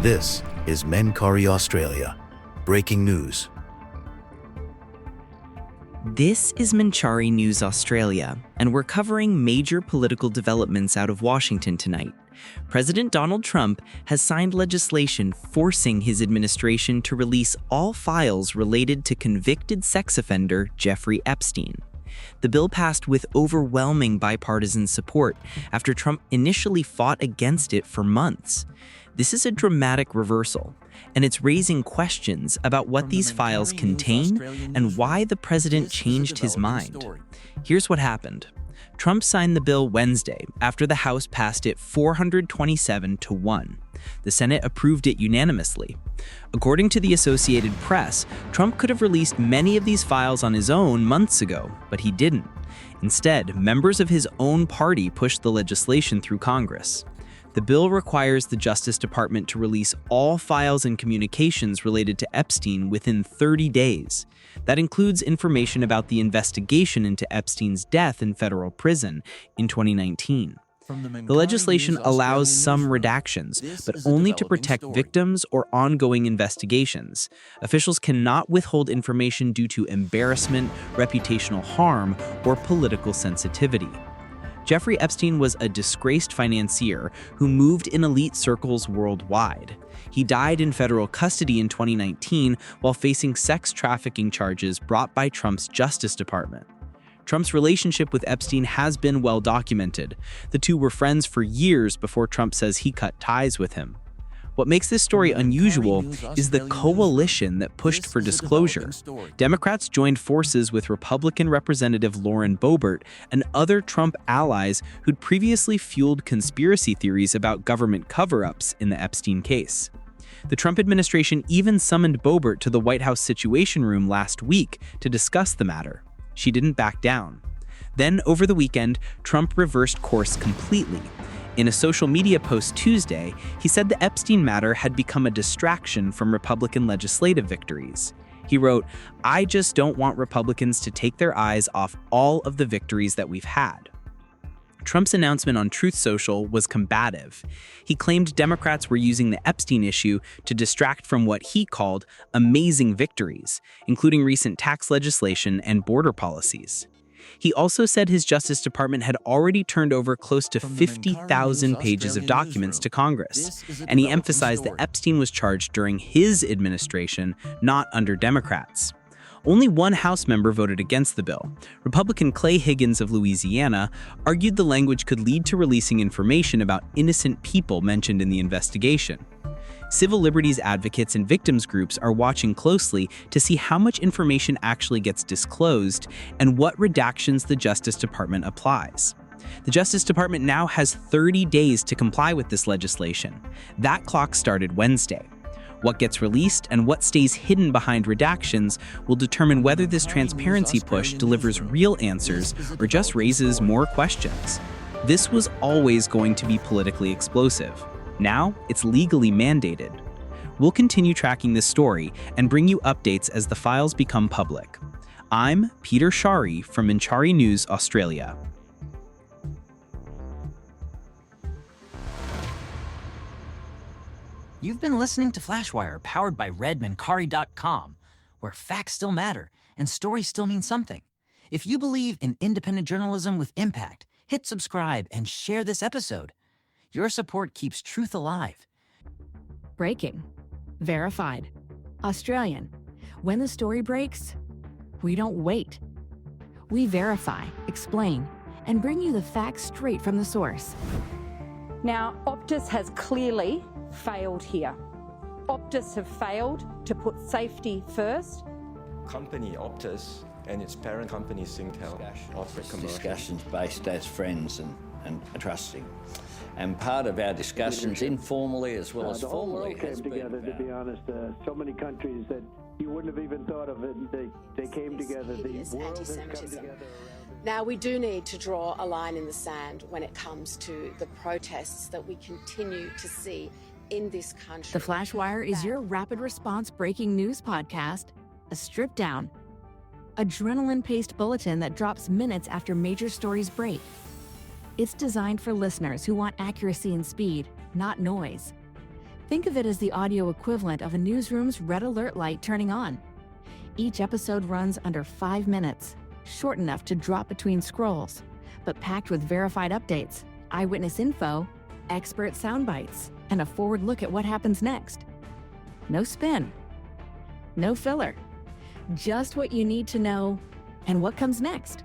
This is Menkari Australia. Breaking news. This is Menkari News Australia, and we're covering major political developments out of Washington tonight. President Donald Trump has signed legislation forcing his administration to release all files related to convicted sex offender Jeffrey Epstein. The bill passed with overwhelming bipartisan support after Trump initially fought against it for months. This is a dramatic reversal, and it's raising questions about what these files contain and why the president changed his mind. Here's what happened. Trump signed the bill Wednesday after the House passed it 427-1. The Senate approved it unanimously. According to the Associated Press, Trump could have released many of these files on his own months ago, but he didn't. Instead, members of his own party pushed the legislation through Congress. The bill requires the Justice Department to release all files and communications related to Epstein within 30 days. That includes information about the investigation into Epstein's death in federal prison in 2019. The legislation allows some redactions, but only to protect victims or ongoing investigations. Officials cannot withhold information due to embarrassment, reputational harm, or political sensitivity. Jeffrey Epstein was a disgraced financier who moved in elite circles worldwide. He died in federal custody in 2019 while facing sex trafficking charges brought by Trump's Justice Department. Trump's relationship with Epstein has been well documented. The two were friends for years before Trump says he cut ties with him. What makes this story unusual is the coalition that pushed for disclosure. Democrats joined forces with Republican Representative Lauren Boebert and other Trump allies who'd previously fueled conspiracy theories about government cover-ups in the Epstein case. The Trump administration even summoned Boebert to the White House Situation Room last week to discuss the matter. She didn't back down. Then, over the weekend, Trump reversed course completely. In a social media post Tuesday, he said the Epstein matter had become a distraction from Republican legislative victories. He wrote, "I just don't want Republicans to take their eyes off all of the victories that we've had." Trump's announcement on Truth Social was combative. He claimed Democrats were using the Epstein issue to distract from what he called amazing victories, including recent tax legislation and border policies. He also said his Justice Department had already turned over close to 50,000 pages of documents to Congress, and he emphasized that Epstein was charged during his administration, not under Democrats. Only one House member voted against the bill. Republican Clay Higgins of Louisiana argued the language could lead to releasing information about innocent people mentioned in the investigation. Civil liberties advocates and victims groups are watching closely to see how much information actually gets disclosed and what redactions the Justice Department applies. The Justice Department now has 30 days to comply with this legislation. That clock started Wednesday. What gets released and what stays hidden behind redactions will determine whether this transparency push delivers real answers or just raises more questions. This was always going to be politically explosive. Now, it's legally mandated. We'll continue tracking this story and bring you updates as the files become public. I'm Peter Shari from Menkari News Australia. You've been listening to Flashwire, powered by redmenkari.com, where facts still matter and stories still mean something. If you believe in independent journalism with impact, hit subscribe and share this episode. Your support keeps truth alive. Breaking. Verified. Australian. When the story breaks, we don't wait. We verify, explain, and bring you the facts straight from the source. Now, Optus has clearly failed here. Optus have failed to put safety first. Company Optus and its parent company Singtel offer commercial discussions based as friends and trusting. And part of our discussions, informally as well as formally, has been together, to be honest. So many countries that you wouldn't have even thought of it, they came together. The world has come together. Now, we do need to draw a line in the sand when it comes to the protests that we continue to see in this country. The Flashwire is your rapid response breaking news podcast, a stripped down, adrenaline-paced bulletin that drops minutes after major stories break. It's designed for listeners who want accuracy and speed, not noise. Think of it as the audio equivalent of a newsroom's red alert light turning on. Each episode runs under 5 minutes, short enough to drop between scrolls, but packed with verified updates, eyewitness info, expert sound bites, and a forward look at what happens next. No spin, no filler, just what you need to know and what comes next.